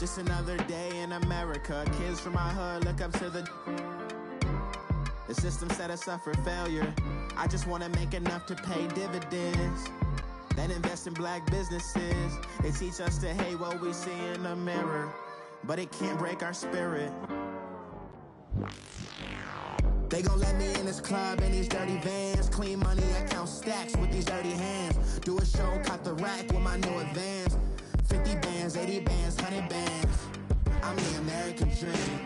Just another day in America. Kids from my hood look up to the system set us up for failure. I just want to make enough to pay dividends, then invest in black businesses. They teach us to hate what we see in the mirror, but it can't break our spirit. They gon' let me in this club in these dirty vans. Clean money, I count stacks with these dirty hands. Do a show, cut the rack with my new advance. 50 bands, 80 bands, 100 bands. I'm the American dream.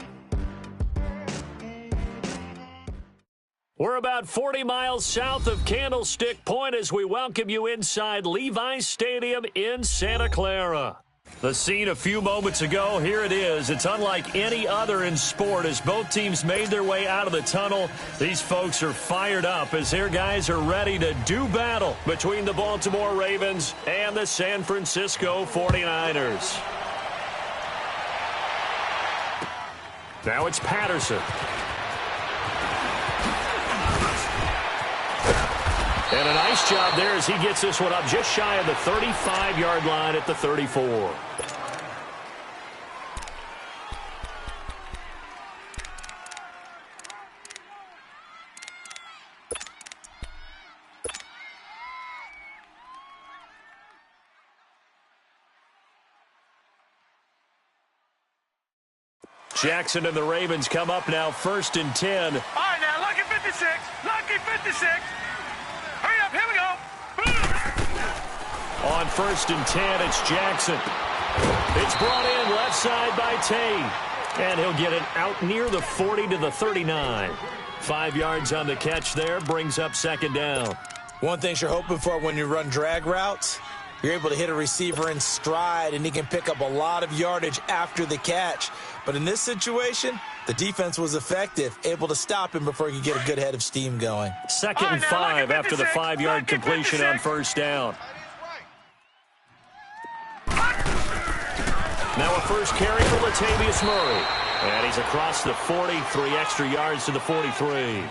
We're about 40 miles south of Candlestick Point as we welcome you inside Levi's Stadium in Santa Clara. The scene a few moments ago, here it is. It's unlike any other in sport as both teams made their way out of the tunnel. These folks are fired up as their guys are ready to do battle between the Baltimore Ravens and the San Francisco 49ers. Now it's Patterson. And a nice job there as he gets this one up just shy of the 35-yard line at the 34. Jackson and the Ravens come up now, 1st and 10. All right, now, lucky 56. Lucky 56. Hurry up, here we go. On 1st and 10, it's Jackson. It's brought in left side by Tate. And he'll get it out near the 40 to the 39. 5 yards on the catch there, brings up 2nd down. One thing you're hoping for when you run drag routes, you're able to hit a receiver in stride, and he can pick up a lot of yardage after the catch. But in this situation, the defense was effective, able to stop him before he could get a good head of steam going. 2nd and 5 after the 5-yard completion on 1st down. Now a first carry for Latavius Murray. And he's across the 40, 3 extra yards to the 43.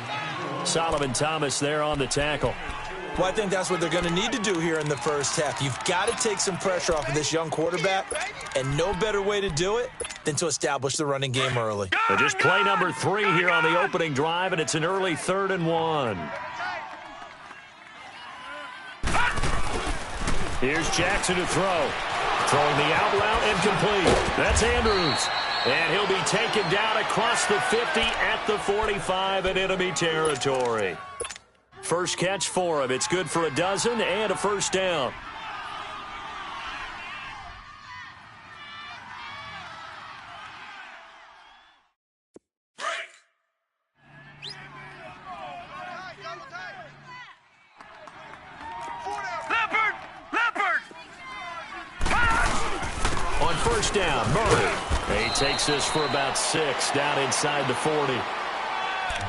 Solomon Thomas there on the tackle. Well, I think that's what they're going to need to do here in the first half. You've got to take some pressure off of this young quarterback, and no better way to do it than to establish the running game early. So just play number 3 here on the opening drive, and it's an early 3rd and 1. Here's Jackson to throw. Throwing the out route and complete. That's Andrews. And he'll be taken down across the 50 at the 45 in enemy territory. First catch for him. It's good for a dozen and a 1st down. On 1st down, Murray. He takes this for about 6 down inside the 40.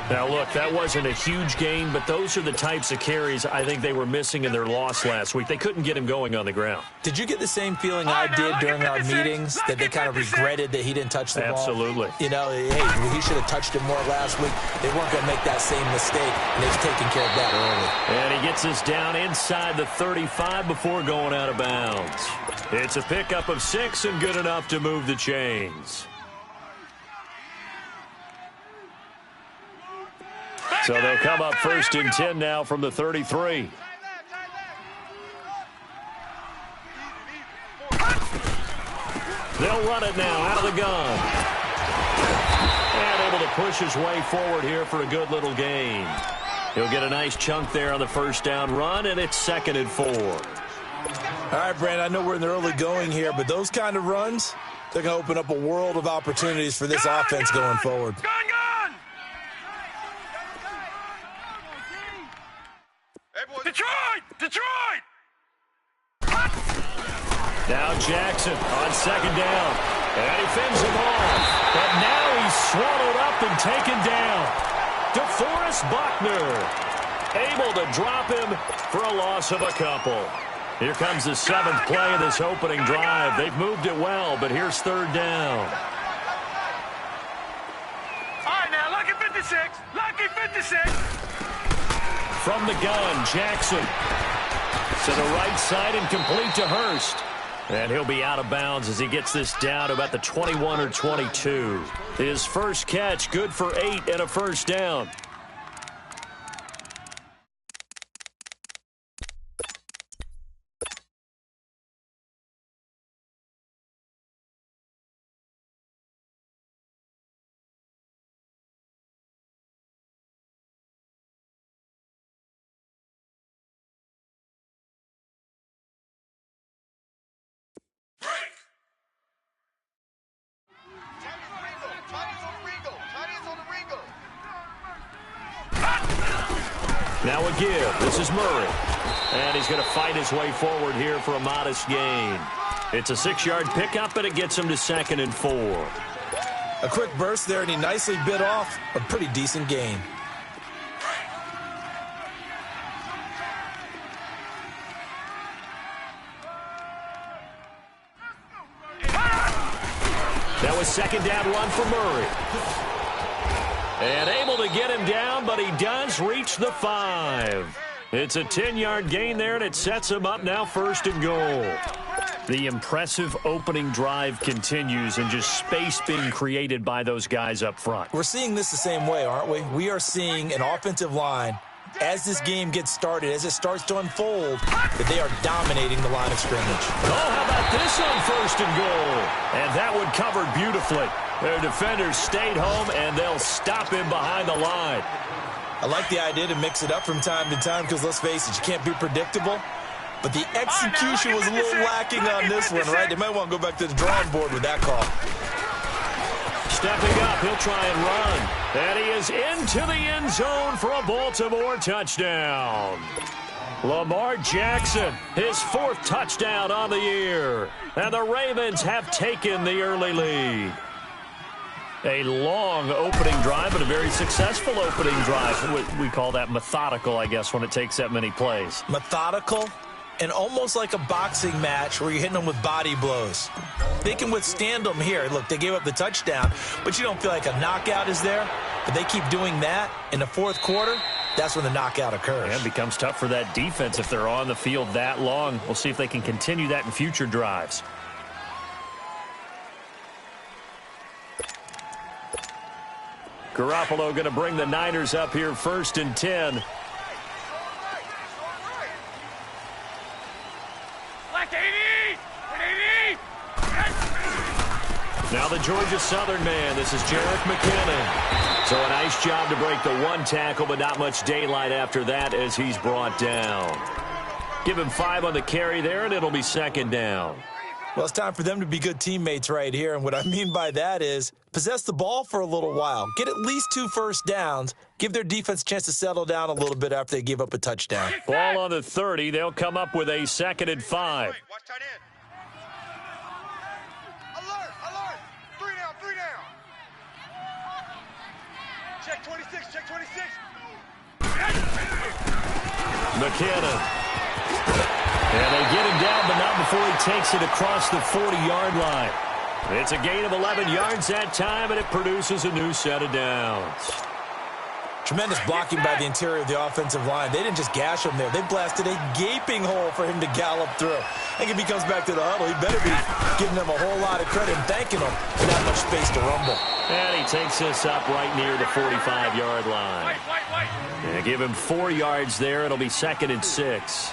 Now, look, that wasn't a huge gain, but those are the types of carries I think they were missing in their loss last week. They couldn't get him going on the ground. Did you get the same feeling I did during our meetings, that they kind of regretted that he didn't touch the ball? Absolutely. You know, hey, he should have touched it more last week. They weren't going to make that same mistake, and they've taken care of that early. And he gets us down inside the 35 before going out of bounds. It's a pickup of 6 and good enough to move the chains. So they'll come up 1st and 10 now from the 33. They'll run it now out of the gun. And able to push his way forward here for a good little gain. He'll get a nice chunk there on the 1st down run, and it's 2nd and 4. All right, Brandon, I know we're in the early going here, but those kind of runs, they're going to open up a world of opportunities for this offense going forward. Detroit! Now Jackson on 2nd down. And he fends him off. But now he's swallowed up and taken down. DeForest Buckner able to drop him for a loss of a couple. Here comes the 7th play of this opening drive. They've moved it well, but here's 3rd down. All right, now, lucky 56. Lucky 56. From the gun, Jackson to the right side and complete to Hurst. And he'll be out of bounds as he gets this down to about the 21 or 22. His first catch, good for 8 and a first down. Now a give. This is Murray. And he's going to fight his way forward here for a modest gain. It's a 6-yard pickup, and it gets him to 2nd and 4. A quick burst there, and he nicely bit off a pretty decent gain. That was 2nd down run for Murray. And able to get him down, but he does reach the 5. It's a 10-yard gain there, and it sets him up now 1st and goal. The impressive opening drive continues, and just space being created by those guys up front. We're seeing this the same way, aren't we? We are seeing an offensive line, as this game gets started, as it starts to unfold, that they are dominating the line of scrimmage. Oh, how about this on 1st and goal? And that one covered beautifully. Their defenders stayed home, and they'll stop him behind the line. I like the idea to mix it up from time to time because, let's face it, you can't be predictable. But the execution was a little lacking on this one, right? They might want to go back to the drawing board with that call. Stepping up, he'll try and run. And he is into the end zone for a Baltimore touchdown. Lamar Jackson, his 4th touchdown on the year. And the Ravens have taken the early lead. A long opening drive, but a very successful opening drive. We call that methodical, I guess, when it takes that many plays. Methodical and almost like a boxing match where you're hitting them with body blows. They can withstand them here. Look, they gave up the touchdown, but you don't feel like a knockout is there. But they keep doing that in the 4th quarter. That's when the knockout occurs. And it becomes tough for that defense if they're on the field that long. We'll see if they can continue that in future drives. Garoppolo going to bring the Niners up here 1st and 10. Now the Georgia Southern man. This is Jerick McKinnon. So a nice job to break the 1 tackle, but not much daylight after that as he's brought down. Give him 5 on the carry there, and it'll be 2nd down. Well, it's time for them to be good teammates right here, and what I mean by that is possess the ball for a little while, get at least 2 first downs, give their defense a chance to settle down a little bit after they give up a touchdown. Ball on the 30. They'll come up with a 2nd and 5. Watch tight end. Alert, alert. 3 down, 3 down. Check 26, check 26. McKinnon. And they get him down, but not before he takes it across the 40-yard line. It's a gain of 11 yards that time, and it produces a new set of downs. Tremendous blocking by the interior of the offensive line. They didn't just gash him there. They blasted a gaping hole for him to gallop through. I think if he comes back to the huddle, he better be giving them a whole lot of credit and thanking them for that much space to rumble. And he takes this up right near the 45-yard line. And give him 4 yards there. It'll be 2nd and 6.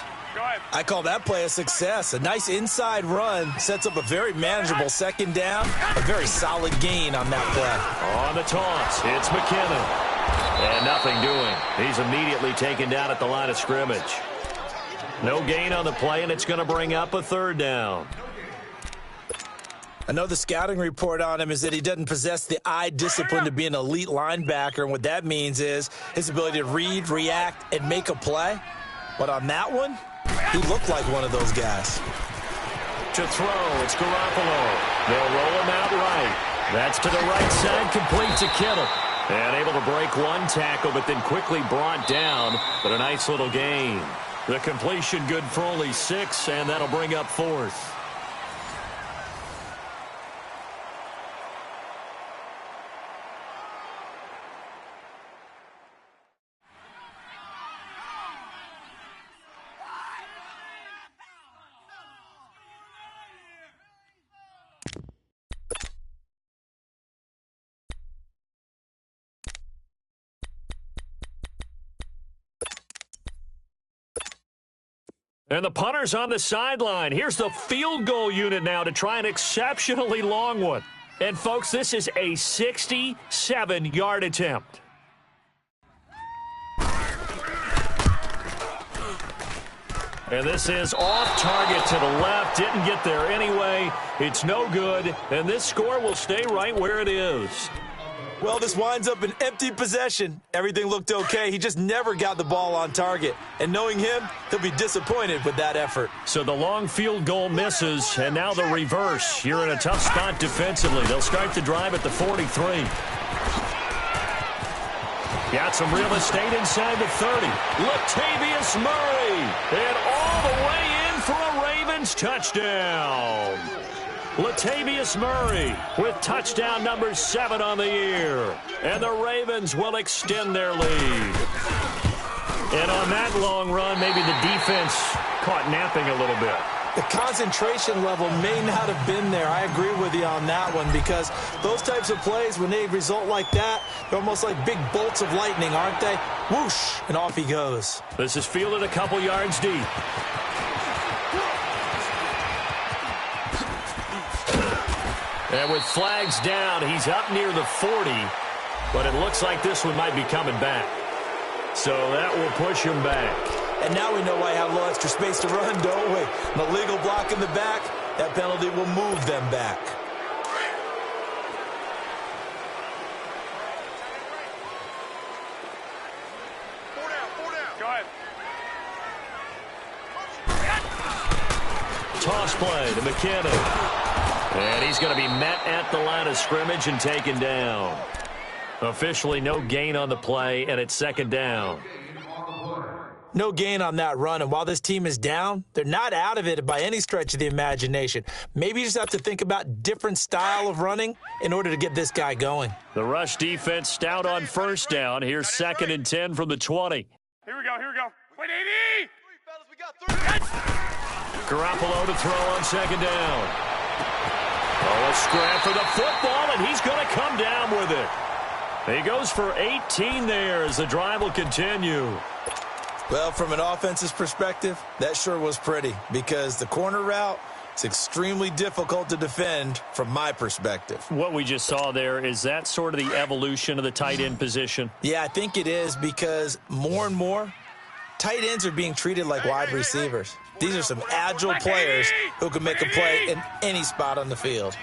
I call that play a success. A nice inside run sets up a very manageable 2nd down. A very solid gain on that play. On the toss, it's McKinnon. And nothing doing. He's immediately taken down at the line of scrimmage. No gain on the play, and it's going to bring up a 3rd down. I know the scouting report on him is that he doesn't possess the eye discipline to be an elite linebacker, and what that means is his ability to read, react, and make a play. But on that one, he looked like one of those guys. To throw, it's Garoppolo. They'll roll him out right. That's to the right side, complete to Kittle. And able to break 1 tackle, but then quickly brought down. But a nice little gain. The completion good for only 6, and that'll bring up 4th. And the punter's on the sideline. Here's the field goal unit now to try an exceptionally long one. And, folks, this is a 67-yard attempt. And this is off target to the left. Didn't get there anyway. It's no good. And this score will stay right where it is. Well, this winds up an empty possession. Everything looked okay. He just never got the ball on target. And knowing him, he'll be disappointed with that effort. So the long field goal misses, and now the reverse. You're in a tough spot defensively. They'll start the drive at the 43. Got some real estate inside the 30. Latavius Murray. And all the way in for a Ravens touchdown. Latavius Murray with touchdown number 7 on the year. And the Ravens will extend their lead. And on that long run, maybe the defense caught napping a little bit. The concentration level may not have been there. I agree with you on that one, because those types of plays, when they result like that, they're almost like big bolts of lightning, aren't they? Whoosh, and off he goes. This is fielded a couple yards deep. And with flags down, he's up near the 40, but it looks like this one might be coming back. So that will push him back. And now we know why I have a little extra space to run, don't we? An illegal block in the back, that penalty will move them back. Four down. Go ahead. Toss play to McKinnon. And he's going to be met at the line of scrimmage and taken down. Officially no gain on the play, and it's second down. No gain on that run, and while this team is down, they're not out of it by any stretch of the imagination. Maybe you just have to think about different style of running in order to get this guy going. The rush defense stout on first down. Here's 2nd and 10 from the 20. Here we go. Wait, 80! Garoppolo to throw on second down. Oh, a scrap for the football, and he's going to come down with it. He goes for 18 there as the drive will continue. Well, from an offense's perspective, that sure was pretty, because the corner route is extremely difficult to defend from my perspective. What we just saw there, is that sort of the evolution of the tight end position? Yeah, I think it is, because more and more, tight ends are being treated like wide receivers. These are some agile players who can make a play in any spot on the field.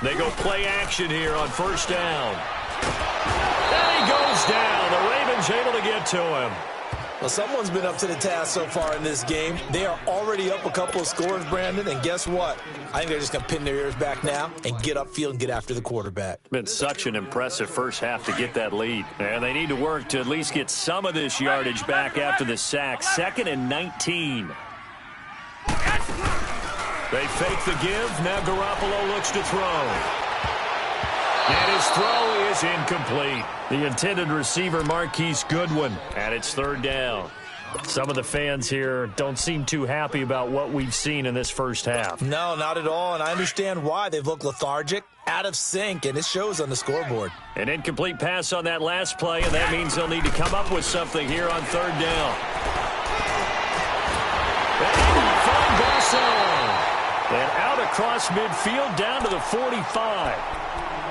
They go play action here on first down. And he goes down. The Ravens able to get to him. Well, someone's been up to the task so far in this game. They are already up a couple of scores, Brandon, and guess what? I think they're just going to pin their ears back now and get upfield and get after the quarterback. Been such an impressive first half to get that lead. And they need to work to at least get some of this yardage back after the sack. 2nd and 19. They fake the give. Now Garoppolo looks to throw. And his throw is incomplete. The intended receiver, Marquise Goodwin, and it's 3rd down. Some of the fans here don't seem too happy about what we've seen in this first half. No, not at all, and I understand why. They've looked lethargic, out of sync, and it shows on the scoreboard. An incomplete pass on that last play, and that means they'll need to come up with something here on 3rd down. And out across midfield down to the 45.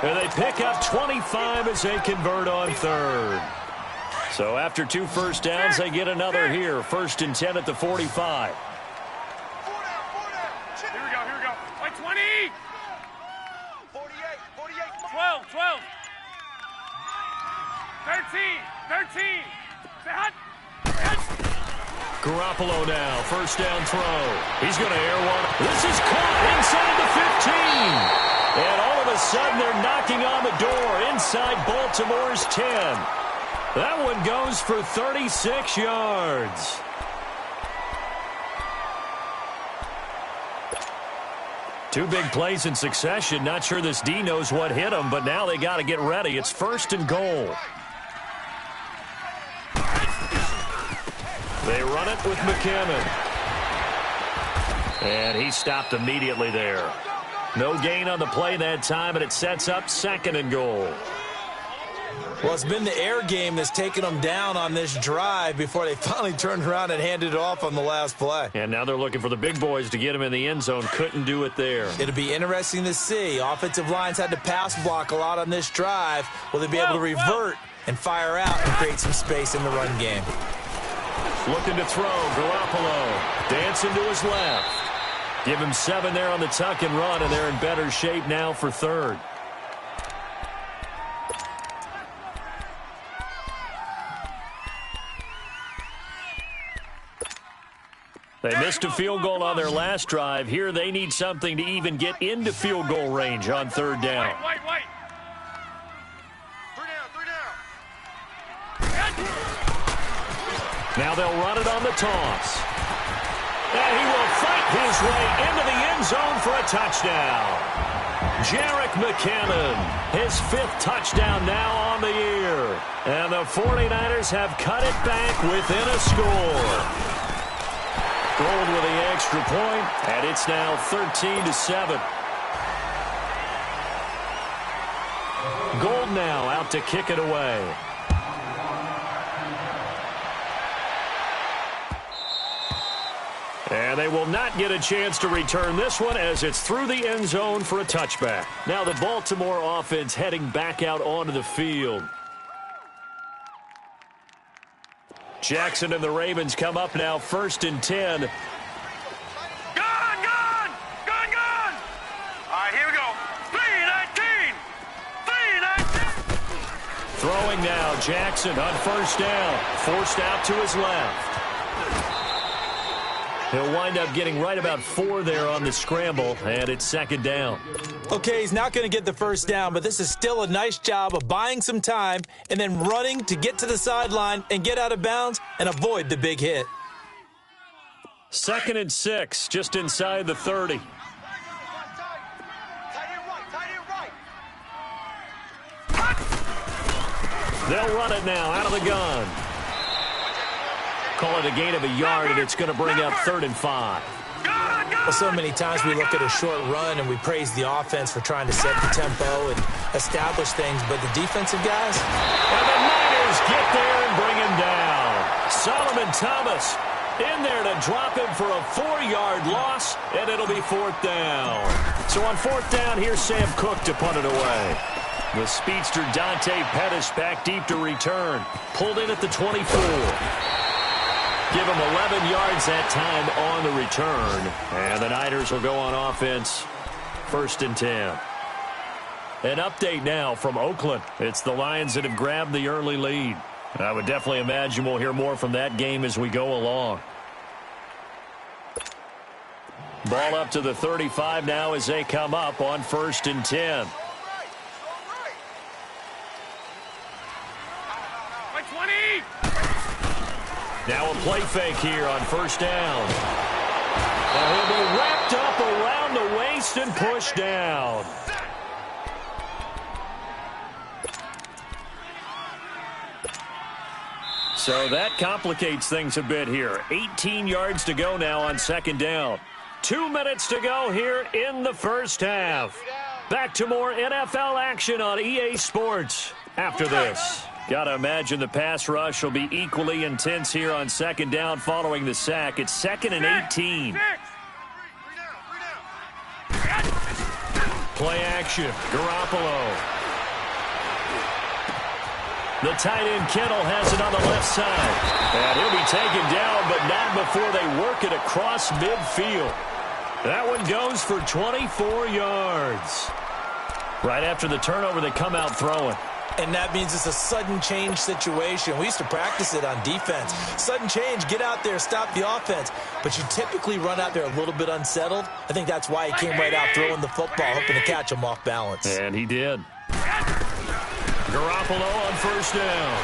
And they pick up 25 as they convert on 3rd. So after 2 first downs, they get another here. 1st and 10 at the 45. Here we go. Like 20! 48. 12. 13. Say hot. Garoppolo now, first down throw. He's going to air one. This is caught inside the 15. And all of a sudden, they're knocking on the door inside Baltimore's 10. That one goes for 36 yards. Two big plays in succession. Not sure this D knows what hit him, but now they got to get ready. It's 1st and goal. They run it with McKinnon. And he stopped immediately there. No gain on the play that time, and it sets up 2nd and goal. Well, it's been the air game that's taken them down on this drive before they finally turned around and handed it off on the last play. And now they're looking for the big boys to get him in the end zone. Couldn't do it there. It'll be interesting to see. Offensive lines had to pass block a lot on this drive. Will they be able to revert and fire out and create some space in the run game? Looking to throw, Garoppolo dancing to his left. Give him 7 there on the tuck and run, and they're in better shape now for third. They missed a field goal on their last drive. Here they need something to even get into field goal range on third down. Wait. 3 down. Now they'll run it on the toss. And he will fight his way into the end zone for a touchdown. Jerick McKinnon, his 5th touchdown now on the year. And the 49ers have cut it back within a score. Gold with the extra point, and it's now 13-7. Gold now out to kick it away. And they will not get a chance to return this one as it's through the end zone for a touchback. Now the Baltimore offense heading back out onto the field. Jackson and the Ravens come up now 1st and 10. Gone! All right, here we go. 3-19. Throwing now, Jackson on 1st down. Forced out to his left. He'll wind up getting right about 4 there on the scramble, and it's 2nd down. Okay, he's not going to get the 1st down, but this is still a nice job of buying some time and then running to get to the sideline and get out of bounds and avoid the big hit. 2nd and 6, just inside the 30. They'll run it now out of the gun. Call it a gain of a yard, and it's going to bring up 3rd and 5. Well, so many times we look at a short run and we praise the offense for trying to set the tempo and establish things, but the defensive guys? And the Niners get there and bring him down. Solomon Thomas in there to drop him for a 4-yard loss, and it'll be 4th down. So on 4th down, here's Sam Cook to punt it away. The speedster Dante Pettis back deep to return. Pulled in at the 24. Give him 11 yards that time on the return. And the Niners will go on offense 1st and 10. An update now from Oakland. It's the Lions that have grabbed the early lead. I would definitely imagine we'll hear more from that game as we go along. Ball up to the 35 now as they come up on 1st and 10. Now a play fake here on 1st down. And he'll be wrapped up around the waist and pushed down. So that complicates things a bit here. 18 yards to go now on 2nd down. 2 minutes to go here in the 1st half. Back to more NFL action on EA Sports after this. Got to imagine the pass rush will be equally intense here on 2nd down following the sack. It's 2nd and 18. Play action. Garoppolo. The tight end Kittle has it on the left side. And he'll be taken down, but not before they work it across midfield. That one goes for 24 yards. Right after the turnover, they come out throwing. And that means it's a sudden change situation. We used to practice it on defense. Sudden change, get out there, stop the offense. But you typically run out there a little bit unsettled. I think that's why he came right out throwing the football, hoping to catch him off balance. And he did. Garoppolo on 1st down.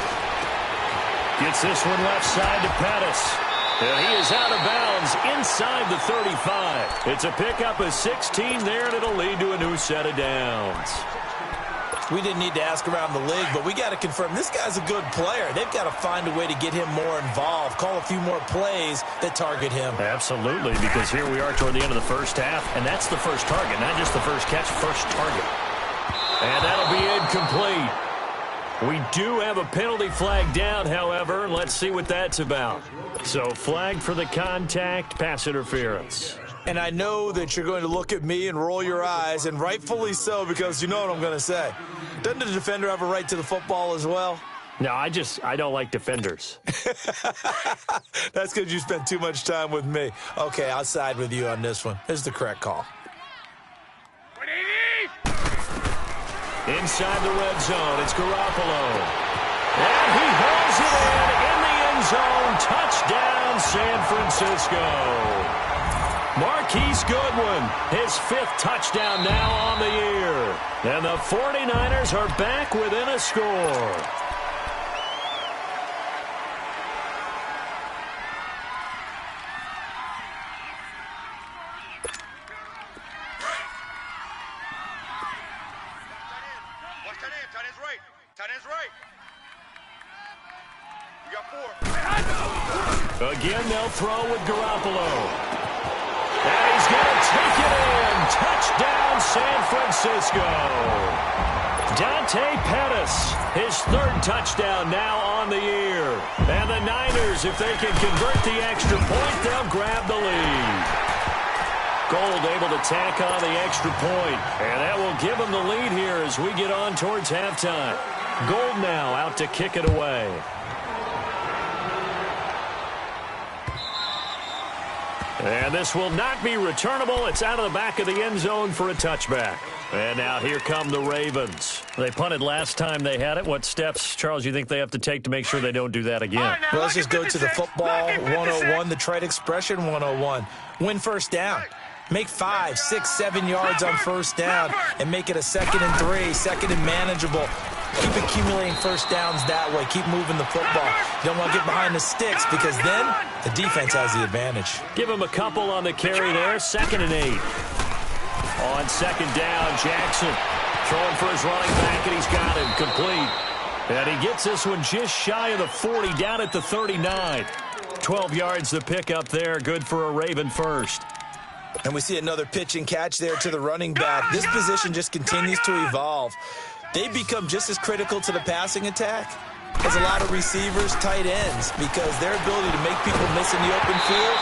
Gets this one left side to Pettis. And he is out of bounds inside the 35. It's a pickup of 16 there, and it'll lead to a new set of downs. We didn't need to ask around the league, but we got to confirm this guy's a good player. They've got to find a way to get him more involved, call a few more plays that target him. Absolutely, because here we are toward the end of the 1st half, and that's the first target, not just the first catch, first target. And that'll be incomplete. We do have a penalty flag down, however, and let's see what that's about. So flag for the contact, pass interference. And I know that you're going to look at me and roll your eyes, and rightfully so, because you know what I'm going to say. Doesn't the defender have a right to the football as well? No, I don't like defenders. That's because you spent too much time with me. Okay, I'll side with you on this one. This is the correct call. Inside the red zone, it's Garoppolo. And he hauls it in the end zone. Touchdown, San Francisco. Marquise Goodwin, his 5th touchdown now on the year. And the 49ers are back within a score. Again, they'll throw with Garoppolo. And he's going to take it in. Touchdown, San Francisco. Dante Pettis, his 3rd touchdown now on the year. And the Niners, if they can convert the extra point, they'll grab the lead. Gold able to tack on the extra point. And that will give them the lead here as we get on towards halftime. Gold now out to kick it away. And this will not be returnable. It's out of the back of the end zone for a touchback. And now here come the Ravens. They punted last time they had it. What steps, Charles, you think they have to take to make sure they don't do that again? Well, let's just go to the football 101, the trite expression 101. Win first down. Make 5, 6, 7 yards on first down and make it a 2nd and 3, 2nd and manageable. Keep accumulating first downs that way. Keep moving the football. You don't want to get behind the sticks because then the defense has the advantage. Give him a couple on the carry there. 2nd and 8. On 2nd down, Jackson throwing for his running back, and he's got him complete. And he gets this one just shy of the 40, down at the 39. 12 yards the pick up there. Good for a Raven first. And we see another pitch and catch there to the running back. This position just continues to evolve. They become just as critical to the passing attack as a lot of receivers, tight ends, because their ability to make people miss in the open field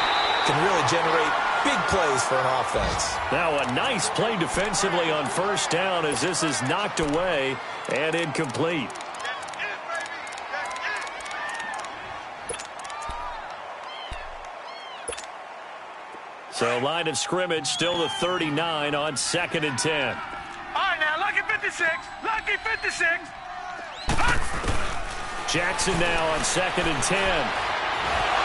can really generate big plays for an offense. Now a nice play defensively on first down as this is knocked away and incomplete. So line of scrimmage still the 39 on 2nd and 10. All right, now, lucky 56. Lucky 56. Jackson now on 2nd and 10.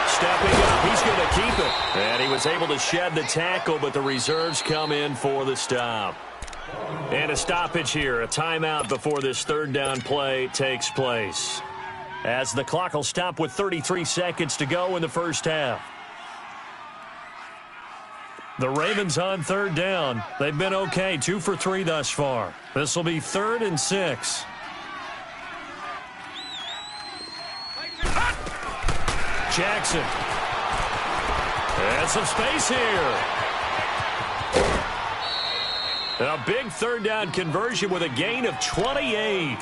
Stepping up, he's going to keep it. And he was able to shed the tackle, but the reserves come in for the stop. And a stoppage here, a timeout before this 3rd down play takes place. As the clock will stop with 33 seconds to go in the first half. The Ravens on 3rd down. They've been okay, 2 for 3 thus far. This will be 3rd and 6. Jackson. And some space here. A big 3rd down conversion with a gain of 28.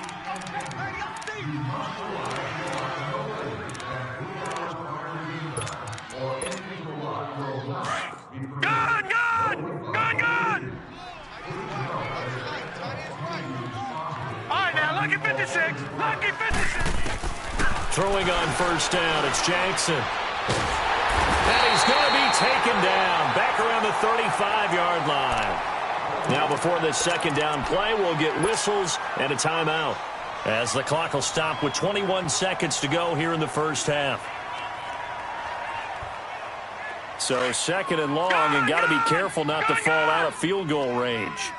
Lucky 56. Lucky 56. Throwing on first down, it's Jackson. And he's going to be taken down back around the 35-yard line. Now before this 2nd down play, we'll get whistles and a timeout as the clock will stop with 21 seconds to go here in the first half. So 2nd and long, and got to be careful not to fall out of field goal range.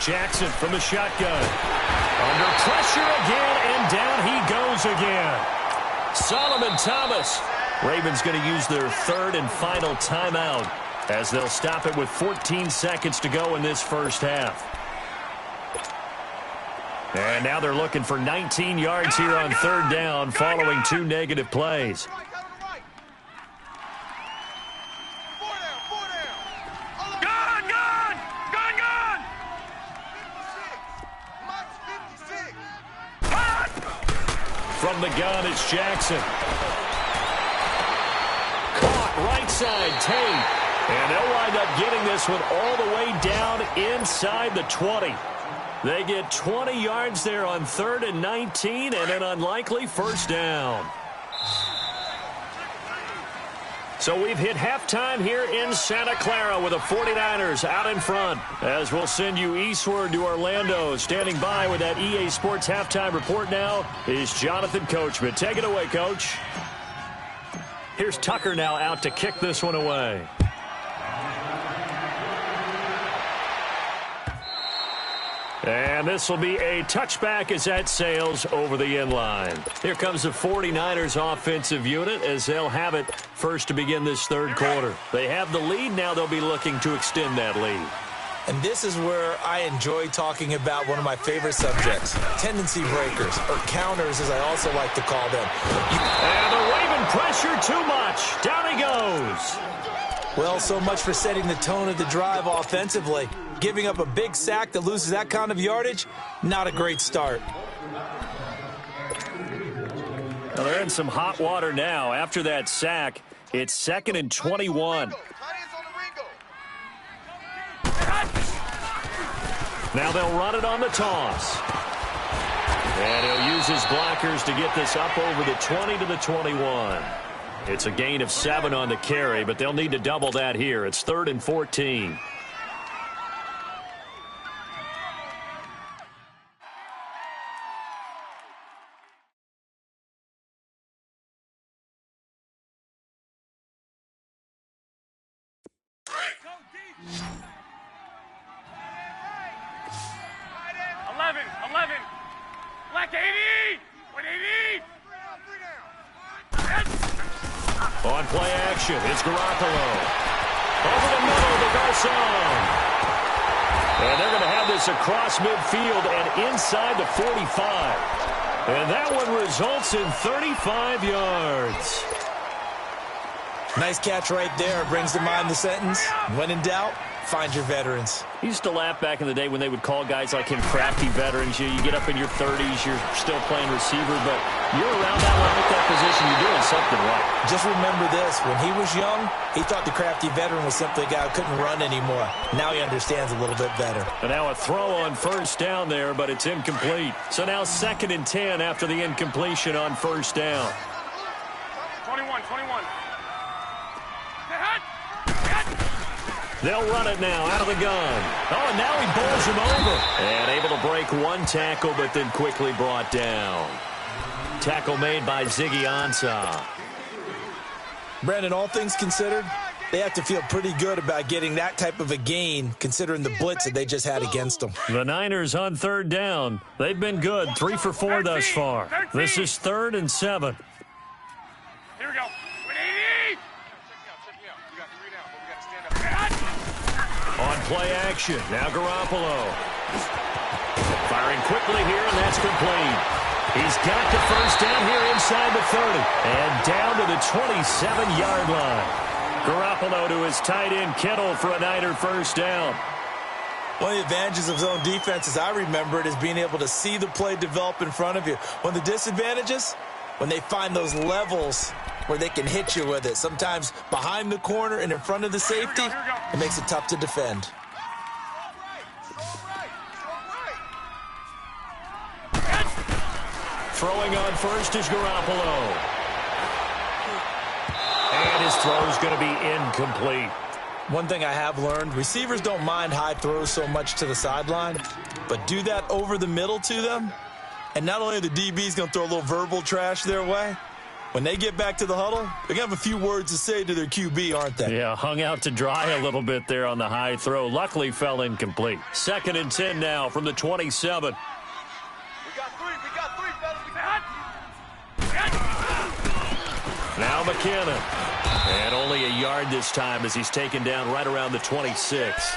Jackson from the shotgun. Under pressure again, and down he goes again. Solomon Thomas. Ravens going to use their 3rd and final timeout as they'll stop it with 14 seconds to go in this first half. And now they're looking for 19 yards here on 3rd down following 2 negative plays. From the gun, it's Jackson. Caught right side, Tate. And they'll wind up getting this one all the way down inside the 20. They get 20 yards there on 3rd and 19 and an unlikely first down. So we've hit halftime here in Santa Clara with the 49ers out in front. As we'll send you eastward to Orlando. Standing by with that EA Sports halftime report now is Jonathan Coachman. Take it away, Coach. Here's Tucker now out to kick this one away. And this will be a touchback as that sails over the end line. Here comes the 49ers offensive unit as they'll have it first to begin this third quarter. They have the lead. Now they'll be looking to extend that lead. And this is where I enjoy talking about one of my favorite subjects, tendency breakers, or counters as I also like to call them. And the Raven pressure too much. Down he goes. Well, so much for setting the tone of the drive offensively. Giving up a big sack that loses that kind of yardage, not a great start. Well, they're in some hot water now. After that sack, it's 2nd and 21. Now they'll run it on the toss. And he'll use his blockers to get this up over the 20 to the 21. It's a gain of 7 on the carry, but they'll need to double that here. It's 3rd and 14. On play action, it's Garoppolo. Over the middle to Garcon. And they're going to have this across midfield and inside the 45. And that one results in 35 yards. Nice catch right there. Brings to mind the sentence, when in doubt, find your veterans. I used to laugh back in the day when they would call guys like him crafty veterans. You get up in your 30s, you're still playing receiver, but you're around that long at that position, you're doing something right. Just remember this, when he was young, he thought the crafty veteran was simply a guy who couldn't run anymore. Now he understands a little bit better. And now a throw on first down there, but it's incomplete. So now 2nd and 10 after the incompletion on first down. 21. They'll run it now out of the gun. Oh, and now he bowls him over. And able to break one tackle, but then quickly brought down. Tackle made by Ziggy Ansah. Brandon, all things considered, they have to feel pretty good about getting that type of a gain, considering the blitz that they just had against them. The Niners on 3rd down. They've been good, 3 for 4 thus far. This is 3rd and 7. Here we go. On play action, now Garoppolo. Firing quickly here, and that's complete. He's got the first down here inside the 30. And down to the 27-yard line. Garoppolo to his tight end, Kittle, for a Niner first down. One of the advantages of zone defense, as I remember it, is being able to see the play develop in front of you. One of the disadvantages, when they find those levels where they can hit you with it. Sometimes behind the corner and in front of the safety, it makes it tough to defend. Throwing on first is Garoppolo. And his throw is going to be incomplete. One thing I have learned, receivers don't mind high throws so much to the sideline, but do that over the middle to them, and not only are the DBs going to throw a little verbal trash their way, when they get back to the huddle, they're going to have a few words to say to their QB, aren't they? Yeah, hung out to dry a little bit there on the high throw. Luckily fell incomplete. 2nd and 10 now from the 27. We got three, fellas. Now McKinnon. And only a yard this time as he's taken down right around the 26.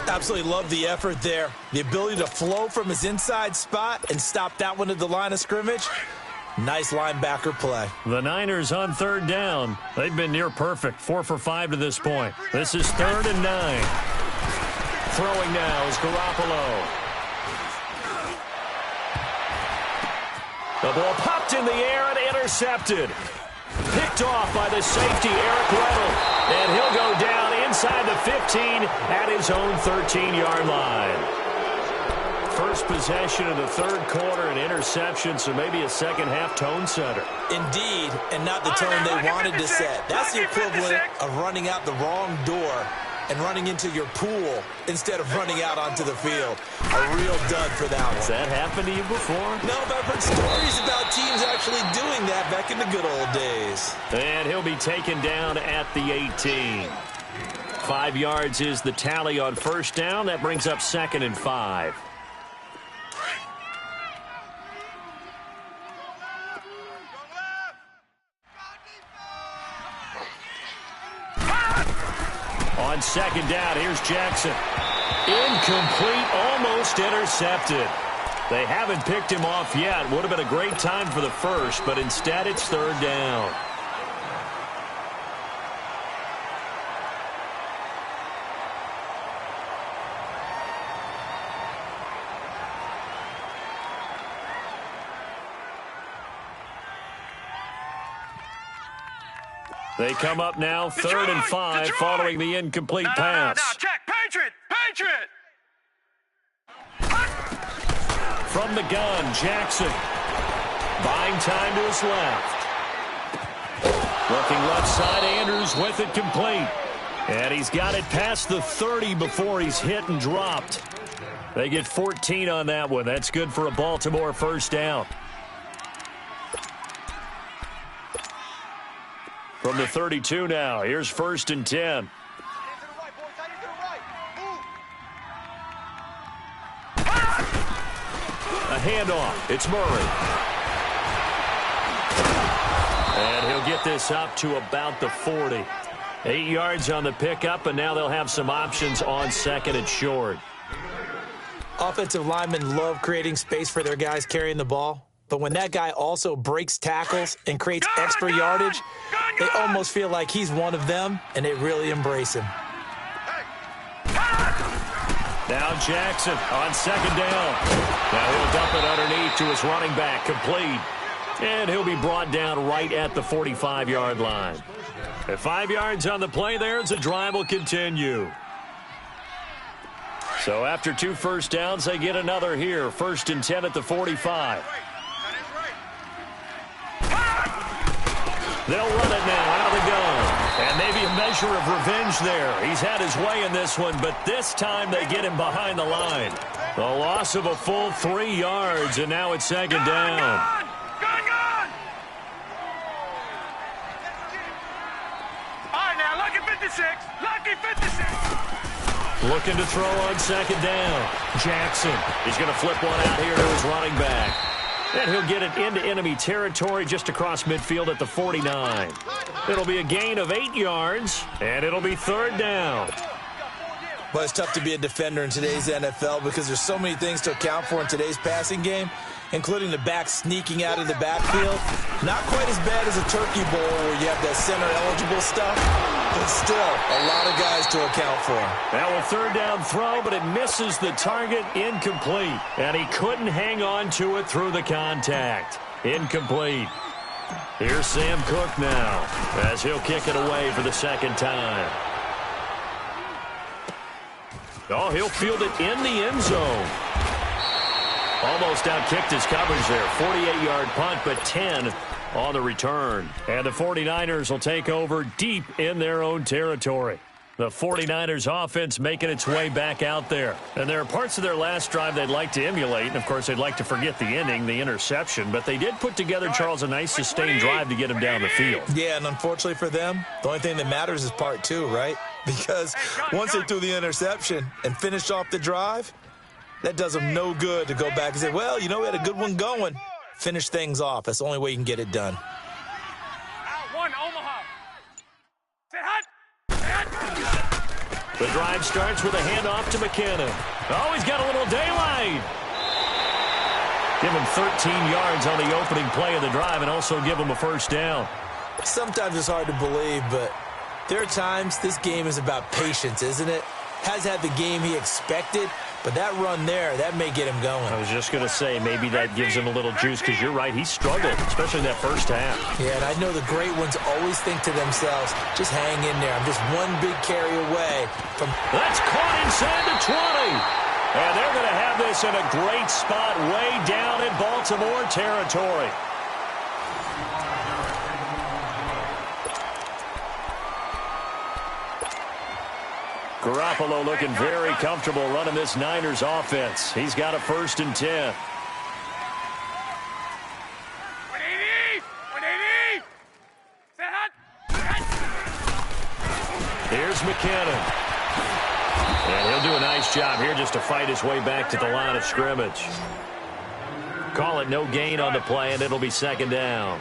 Absolutely love the effort there. The ability to flow from his inside spot and stop that one at the line of scrimmage. Nice linebacker play. The Niners on 3rd down. They've been near perfect, 4 for 5 to this point. This is 3rd and 9. Throwing now is Garoppolo. The ball popped in the air and intercepted. Picked off by the safety, Eric Weddle. And he'll go down inside the 15 at his own 13-yard line. First possession of the third quarter, an interception, so maybe a second-half tone setter. Indeed, and not the tone they wanted to set. That's the equivalent of running out the wrong door and running into your pool instead of running out onto the field. A real dud for that one. Has that happened to you before? No, but I've heard stories about teams actually doing that back in the good old days. And he'll be taken down at the 18. 5 yards is the tally on first down. That brings up 2nd and 5. On second down, here's Jackson. Incomplete, almost intercepted. They haven't picked him off yet. Would have been a great time for the first, but instead it's third down. They come up now, 3rd and 5, following the incomplete pass. No, check. Patriot! From the gun, Jackson. Buying time to his left. Looking left side, Andrews with it complete. And he's got it past the 30 before he's hit and dropped. They get 14 on that one. That's good for a Baltimore first down. From the 32 now, here's 1st and 10. A handoff. It's Murray. And he'll get this up to about the 40. 8 yards on the pickup, and now they'll have some options on 2nd and short. Offensive linemen love creating space for their guys carrying the ball. But when that guy also breaks tackles and creates extra yardage, they almost feel like he's one of them, and they really embrace him. Now Jackson on 2nd down. Now he'll dump it underneath to his running back, complete. And he'll be brought down right at the 45-yard line. At 5 yards on the play there, the drive will continue. So after 2 first downs, they get another here. 1st and 10 at the 45. They'll run it now out of the gun. And maybe a measure of revenge there. He's had his way in this one, but this time they get him behind the line. The loss of a full 3 yards, and now it's 2nd down. Gun! All right, now, lucky 56. Lucky 56. Looking to throw on 2nd down. Jackson is going to flip one out here to his running back. And he'll get it into enemy territory just across midfield at the 49. It'll be a gain of 8 yards, and it'll be 3rd down. Well, it's tough to be a defender in today's NFL because there's so many things to account for in today's passing game, including the back sneaking out of the backfield. Not quite as bad as a turkey bowl where you have that center-eligible stuff, but still a lot of guys to account for. Now a 3rd down throw, but it misses the target, incomplete. And he couldn't hang on to it through the contact. Incomplete. Here's Sam Cook now as he'll kick it away for the 2nd time. Oh, he'll field it in the end zone. Almost outkicked his coverage there. 48-yard punt, but 10 on the return. And the 49ers will take over deep in their own territory. The 49ers offense making its way back out there. And there are parts of their last drive they'd like to emulate. And, of course, they'd like to forget the ending, the interception. But they did put together, Charles, a nice sustained drive to get him down the field. Yeah, and unfortunately for them, the only thing that matters is part 2, right? Because once they threw the interception and finished off the drive, that does them no good to go back and say, well, you know, we had a good one going. Finish things off. That's the only way you can get it done. Out 1, Omaha. Say hot. The drive starts with a handoff to McKinnon. Oh, he's got a little daylight. Give him 13 yards on the opening play of the drive and also give him a first down. Sometimes it's hard to believe, but there are times this game is about patience, isn't it? Has had the game he expected, But that run there, that may get him going. I was just going to say, maybe that gives him a little juice, because you're right, he struggled, especially that first half. Yeah, and I know the great ones always think to themselves, just hang in there. I'm just one big carry away from... That's caught inside the 20. And they're going to have this in a great spot way down in Baltimore territory. Garoppolo looking very comfortable running this Niners offense. He's got a 1st and 10. 180! 180! Here's McKinnon. And he'll do a nice job here just to fight his way back to the line of scrimmage. Call it no gain on the play, and it'll be 2nd down.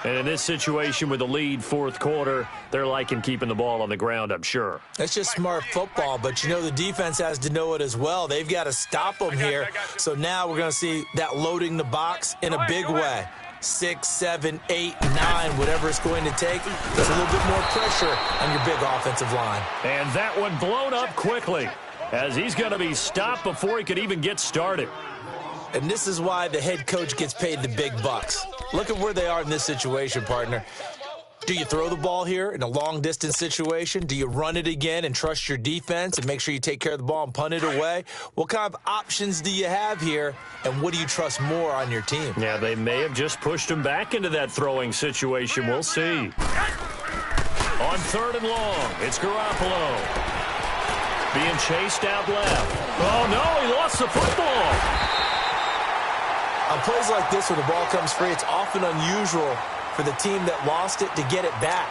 And in this situation with the lead 4th quarter, they're liking keeping the ball on the ground, I'm sure. That's just smart football, but you know the defense has to know it as well. They've got to stop them here. So now we're going to see that loading the box in a big way. 6, 7, 8, 9, whatever it's going to take. There's a little bit more pressure on your big offensive line. And that one blown up quickly, as he's going to be stopped before he could even get started. And this is why the head coach gets paid the big bucks. Look at where they are in this situation, partner. Do you throw the ball here in a long-distance situation? Do you run it again and trust your defense and make sure you take care of the ball and punt it away? What kind of options do you have here, and what do you trust more on your team? Yeah, they may have just pushed him back into that throwing situation. We'll see. On 3rd and long, it's Garoppolo. Being chased out left. Oh, no, he lost the football. On plays like this where the ball comes free, it's often unusual for the team that lost it to get it back,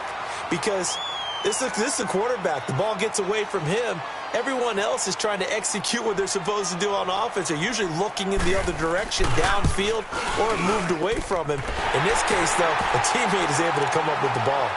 because this is the quarterback. The ball gets away from him. Everyone else is trying to execute what they're supposed to do on offense. They're usually looking in the other direction, downfield, or moved away from him. In this case, though, a teammate is able to come up with the ball.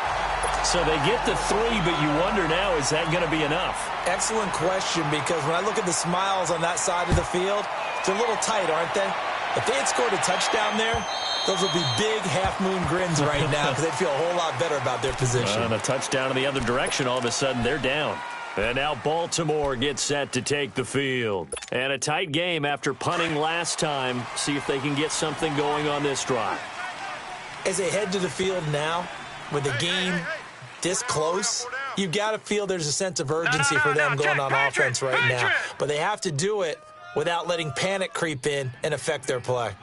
So they get the 3, but you wonder now, is that going to be enough? Excellent question, because when I look at the smiles on that side of the field, they're a little tight, aren't they? If they had scored a touchdown there, those would be big half-moon grins right now, because they'd feel a whole lot better about their position. And a touchdown in the other direction, all of a sudden they're down. And now Baltimore gets set to take the field. And a tight game after punting last time. See if they can get something going on this drive. As they head to the field now, with the game this close, you've got to feel there's a sense of urgency for them going on offense right now. But they have to do it without letting panic creep in and affect their play.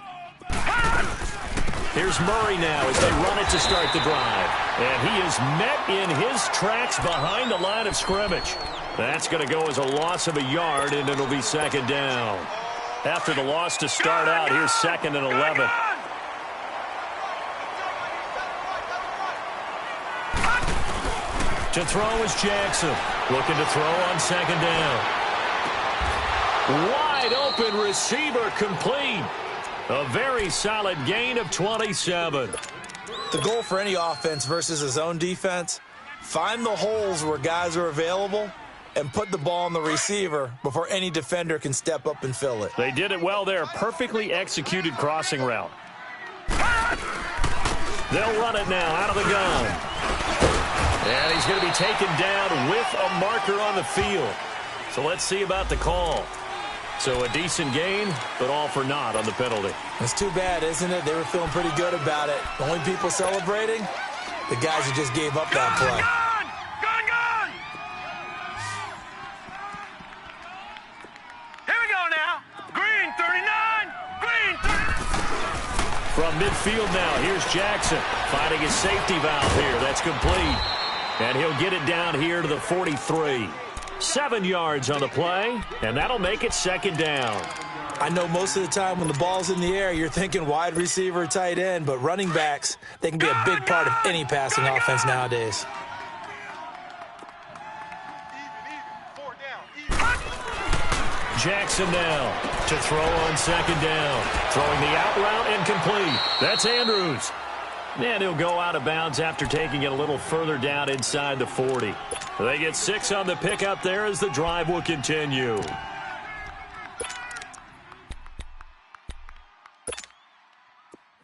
Here's Murray now as they run it to start the drive. And he is met in his tracks behind the line of scrimmage. That's going to go as a loss of a yard, and it'll be 2nd down. After the loss to start out, here's 2nd and 11. To throw is Jackson. Looking to throw on 2nd down. Wide open receiver complete. A very solid gain of 27. The goal for any offense versus his own defense, find the holes where guys are available and put the ball on the receiver before any defender can step up and fill it. They did it well there. Perfectly executed crossing route. They'll run it now out of the gun. And he's going to be taken down with a marker on the field. So let's see about the call. So a decent gain, but all for naught on the penalty. It's too bad, isn't it? They were feeling pretty good about it. The only people celebrating, the guys who just gave up that play. Gone! Here we go now. Green 39. Green 39. From midfield now, here's Jackson finding his safety valve here. That's complete. And he'll get it down here to the 43. 7 yards on the play, and that'll make it 2nd down. I know most of the time when the ball's in the air, you're thinking wide receiver, tight end, but running backs, they can be a big part of any passing offense nowadays. Jackson now to throw on 2nd down. Throwing the out route and complete. That's Andrews. And he'll go out of bounds after taking it a little further down inside the 40. They get 6 on the pickup there as the drive will continue.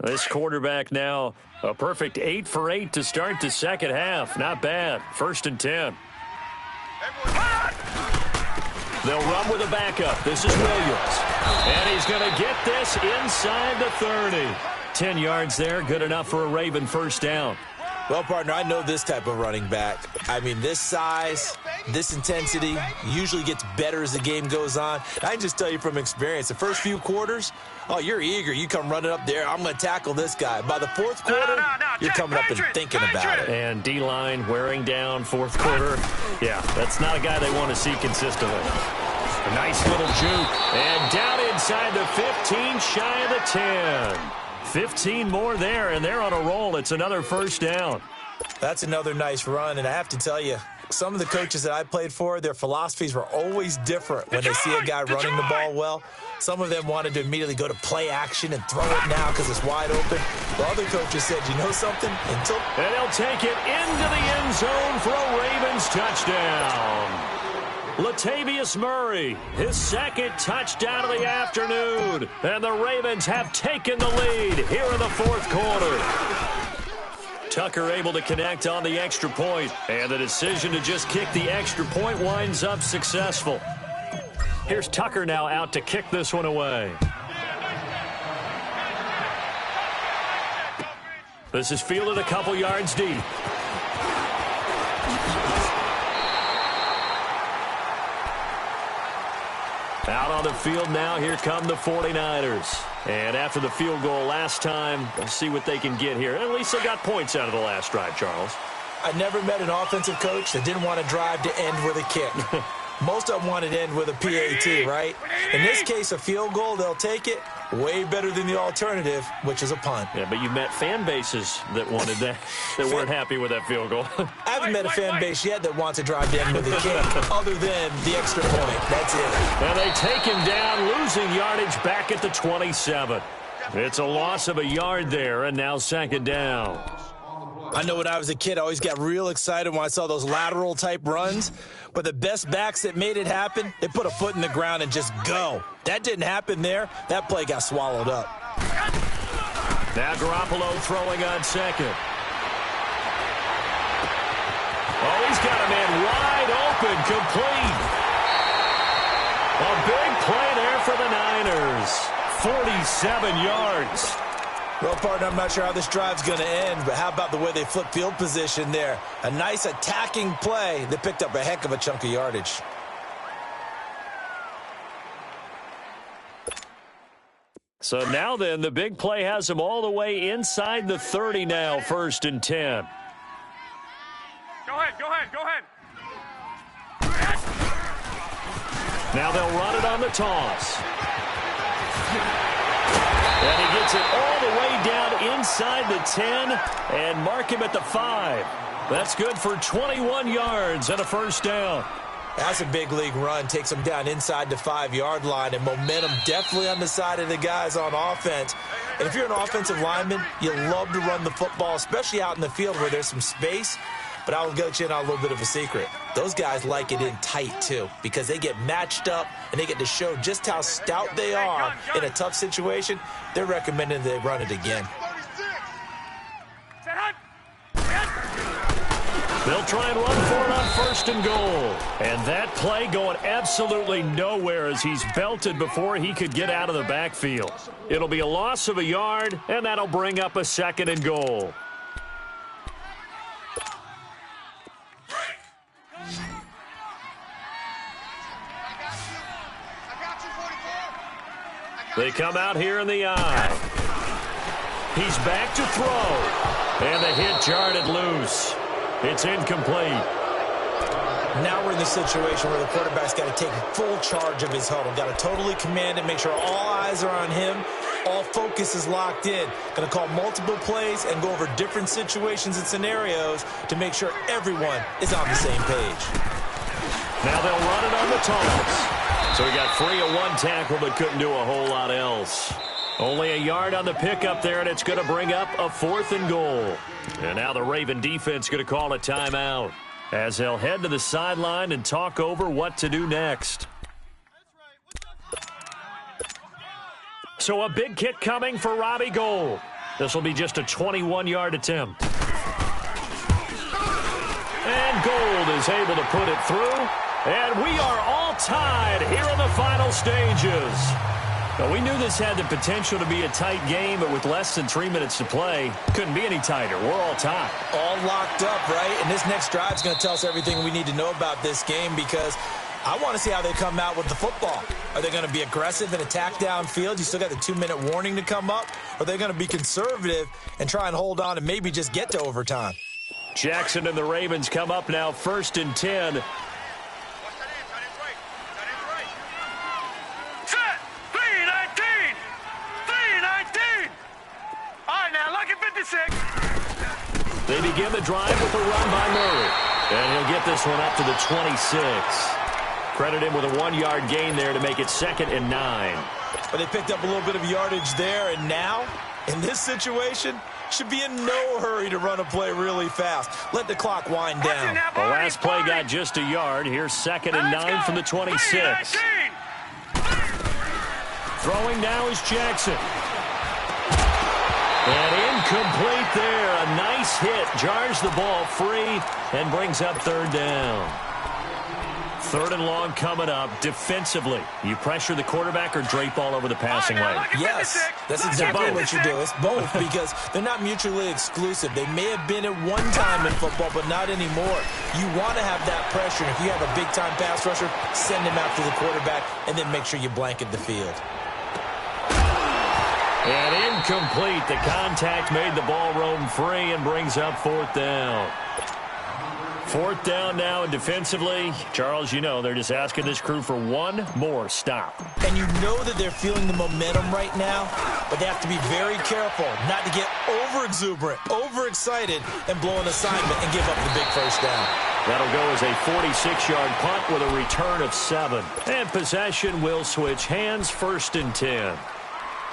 This quarterback now a perfect 8 for 8 to start the second half. Not bad. 1st and 10. They'll run with a backup. This is Williams. And he's going to get this inside the 30. 10 yards there, good enough for a Raven first down. Well, partner, I know this type of running back. I mean, this size, this intensity usually gets better as the game goes on. I can just tell you from experience, the first few quarters, oh, you're eager. You come running up there, I'm going to tackle this guy. By the fourth quarter, you're coming up and thinking about it. And D-line wearing down fourth quarter. Yeah, that's not a guy they want to see consistently. A nice little juke. And down inside the 15, shy of the 10. 15 more there, and they're on a roll. It's another first down. That's another nice run, and I have to tell you, some of the coaches that I played for, their philosophies were always different when they see a guy running the ball well. Some of them wanted to immediately go to play action and throw it now because it's wide open. The other coaches said, you know something? And they'll take it into the end zone for a Ravens touchdown. Latavius Murray, his second touchdown of the afternoon. And the Ravens have taken the lead here in the fourth quarter. Tucker able to connect on the extra point, and the decision to just kick the extra point winds up successful. Here's Tucker now out to kick this one away. This is fielded a couple yards deep. Out on the field now, here come the 49ers. And after the field goal last time, we'll see what they can get here. At least they got points out of the last drive, Charles. I never met an offensive coach that didn't want to drive to end with a kick. Most of them wanted to end with a PAT, right? In this case, a field goal, they'll take it. Way better than the alternative, which is a punt. Yeah, but you met fan bases that wanted that, that weren't happy with that field goal. I haven't met a fan base yet that wants to drive to end with a kick, other than the extra point. That's it. And they take him down, losing yardage back at the 27. It's a loss of a yard there, and now second down. I know when I was a kid, I always got real excited when I saw those lateral-type runs. But the best backs that made it happen, they put a foot in the ground and just go. That didn't happen there. That play got swallowed up. Now Garoppolo throwing on second. Oh, he's got a man wide open, complete. A big play there for the Niners. 47 yards. Well, partner, I'm not sure how this drive's going to end, but how about the way they flip field position there? A nice attacking play that picked up a heck of a chunk of yardage. So now then, the big play has them all the way inside the 30 now, 1st and 10. Go ahead. Now they'll run it on the toss. And he gets it all the way down inside the 10 and mark him at the 5. That's good for 21 yards and a first down. That's a big league run. Takes them down inside the 5-yard line, and momentum definitely on the side of the guys on offense. And if you're an offensive lineman, you love to run the football, especially out in the field where there's some space. But I will get you in on a little bit of a secret. Those guys like it in tight, too, because they get matched up and they get to show just how stout they are in a tough situation. They're recommending they run it again. They'll try and run for it on 1st and goal. And that play going absolutely nowhere as he's belted before he could get out of the backfield. It'll be a loss of a yard, and that'll bring up a 2nd and goal. They come out here in the eye. He's back to throw. And the hit jarred it loose. It's incomplete. Now we're in the situation where the quarterback's got to take full charge of his huddle. Got to totally command it, make sure all eyes are on him. All focus is locked in. Going to call multiple plays and go over different situations and scenarios to make sure everyone is on the same page. Now they'll run it on the toss. So he got free of one tackle but couldn't do a whole lot else. Only a yard on the pickup there, and it's going to bring up a 4th and goal. And now the Raven defense going to call a timeout as they'll head to the sideline and talk over what to do next. So a big kick coming for Robbie Gould. This will be just a 21-yard attempt. And Gould is able to put it through. And we are all tied here in the final stages. Now, we knew this had the potential to be a tight game, but with less than 3 minutes to play, couldn't be any tighter. We're all tied. All locked up, right? And this next drive is going to tell us everything we need to know about this game, because I want to see how they come out with the football. Are they going to be aggressive and attack downfield? You still got the 2-minute warning to come up. Or are they going to be conservative and try and hold on and maybe just get to overtime? Jackson and the Ravens come up now, 1st and 10. They begin the drive with a run by Murray. And he'll get this one up to the 26. Credit him with a 1-yard gain there to make it 2nd and 9. But they picked up a little bit of yardage there, and now, in this situation, should be in no hurry to run a play really fast. Let the clock wind down. The last play got just a yard. Here's 2nd and 9 from the 26. Throwing now is Jackson. And incomplete there. A nice hit. Jars the ball free and brings up 3rd down. 3rd and long coming up. Defensively, you pressure the quarterback or drape all over the passing lane? Yes, that's exactly what you do. It's both, because they're not mutually exclusive. They may have been at one time in football, but not anymore. You want to have that pressure. If you have a big-time pass rusher, send him after the quarterback, and then make sure you blanket the field. And incomplete. The contact made the ball roam free and brings up 4th down. 4th down now, and defensively, Charles, you know, they're just asking this crew for one more stop. And you know that they're feeling the momentum right now, but they have to be very careful not to get over-exuberant, over-excited, and blow an assignment and give up the big 1st down. That'll go as a 46-yard punt with a return of 7. And possession will switch hands, 1st and 10.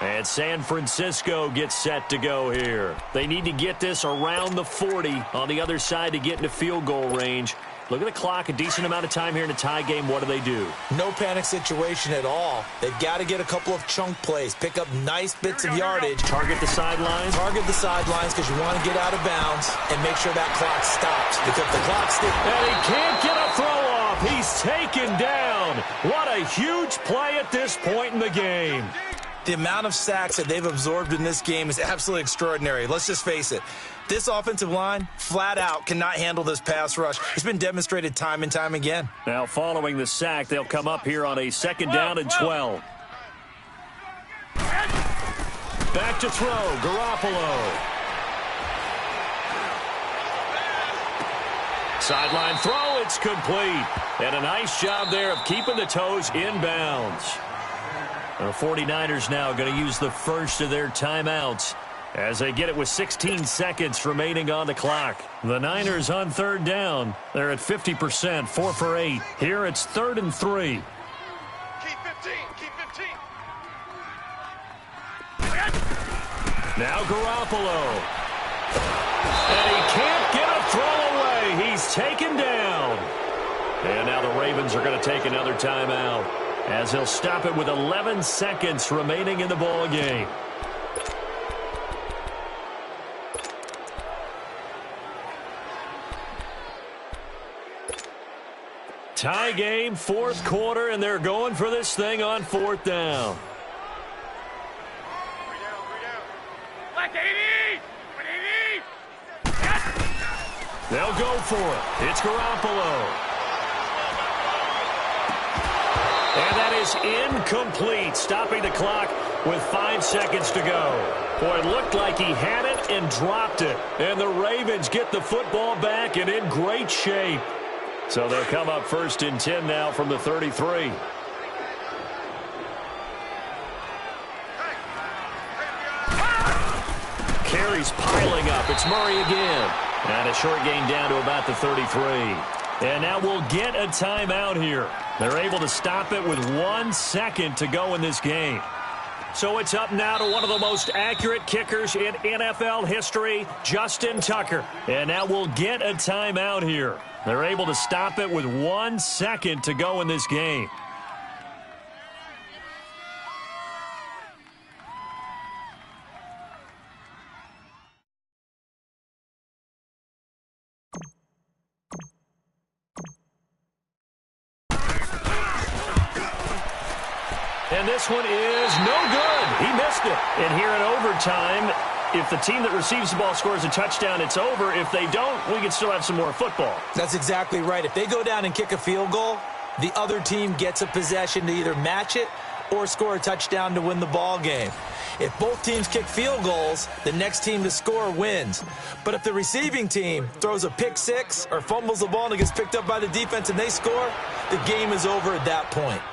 And San Francisco gets set to go here. They need to get this around the 40 on the other side to get into field goal range. Look at the clock, a decent amount of time here in a tie game. What do? No panic situation at all. They've got to get a couple of chunk plays, pick up nice bits of yardage. Target the sidelines. Target the sidelines because you want to get out of bounds and make sure that clock stops. Because the clock's and he can't get a throw off. He's taken down. What a huge play at this point in the game. The amount of sacks that they've absorbed in this game is absolutely extraordinary. Let's just face it. This offensive line, flat out, cannot handle this pass rush. It's been demonstrated time and time again. Now, following the sack, they'll come up here on a 2nd down and 12. Back to throw, Garoppolo. Sideline throw, it's complete. And a nice job there of keeping the toes inbounds. The 49ers now going to use the first of their timeouts as they get it with 16 seconds remaining on the clock. The Niners on 3rd down. They're at 50%, 4 for 8. Here it's 3rd and 3. Keep 15, keep 15. Now Garoppolo. And he can't get a throw away. He's taken down. And now the Ravens are going to take another timeout, as he'll stop it with 11 seconds remaining in the ball game. Tie game, 4th quarter, and they're going for this thing on 4th down. They'll go for it. It's Garoppolo. And that is incomplete, stopping the clock with 5 seconds to go. Boy, it looked like he had it and dropped it. And the Ravens get the football back and in great shape. So they'll come up 1st and 10 now from the 33. Carries piling up. It's Murray again. And a short gain down to about the 33. And now we'll get a timeout here. They're able to stop it with 1 second to go in this game. So it's up now to one of the most accurate kickers in NFL history, Justin Tucker. And now we'll get a timeout here. They're able to stop it with 1 second to go in this game. And this one is no good. He missed it. And here in overtime, if the team that receives the ball scores a touchdown, it's over. If they don't, we can still have some more football. That's exactly right. If they go down and kick a field goal, the other team gets a possession to either match it or score a touchdown to win the ball game. If both teams kick field goals, the next team to score wins. But if the receiving team throws a pick six or fumbles the ball and it gets picked up by the defense and they score, the game is over at that point.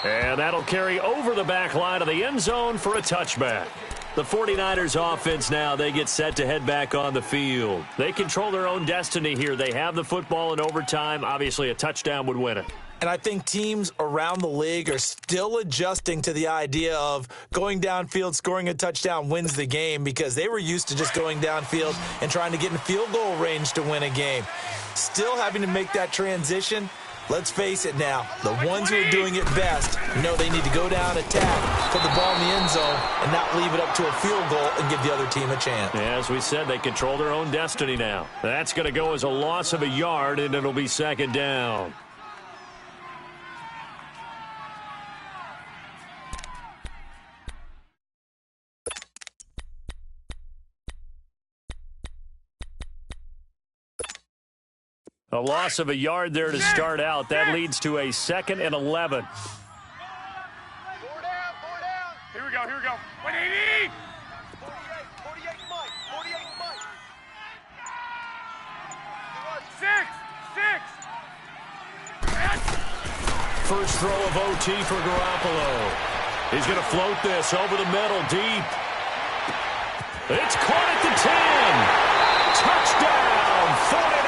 And that'll carry over the back line of the end zone for a touchback. The 49ers offense now, they get set to head back on the field. They control their own destiny here. They have the football in overtime. Obviously, a touchdown would win it. And I think teams around the league are still adjusting to the idea of going downfield, scoring a touchdown wins the game, because they were used to just going downfield and trying to get in field goal range to win a game. Still having to make that transition. Let's face it now, the ones who are doing it best know they need to go down, attack, put the ball in the end zone, and not leave it up to a field goal and give the other team a chance. As we said, they control their own destiny now. That's going to go as a loss of a yard, and it'll be second down. A loss of a yard there to start out. That leads to a 2nd and 11. 4 down. Here we go. 180. 48 Mike. 6. First throw of OT for Garoppolo. He's going to float this over the middle, deep. It's caught at the 10. Touchdown, 49ers.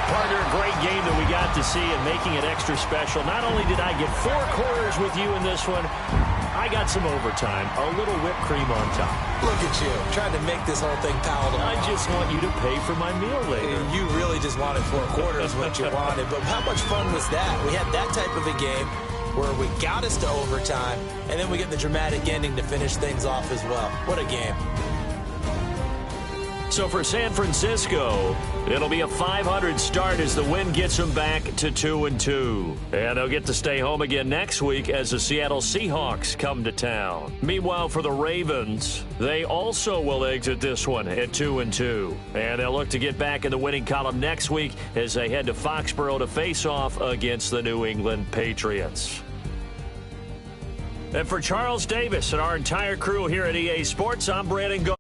Partner, a great game that we got to see and making it extra special. Not only did I get 4 quarters with you in this one, I got some overtime, a little whipped cream on top. Look at you, trying to make this whole thing palatable. I just want you to pay for my meal later. You really just wanted 4 quarters what you wanted, but how much fun was that? We had that type of a game where we got us to overtime, and then we get the dramatic ending to finish things off as well. What a game. So for San Francisco, it'll be a 500 start as the win gets them back to 2-2. And they'll get to stay home again next week as the Seattle Seahawks come to town. Meanwhile, for the Ravens, they also will exit this one at 2-2. And they'll look to get back in the winning column next week as they head to Foxborough to face off against the New England Patriots. And for Charles Davis and our entire crew here at EA Sports, I'm Brandon Go.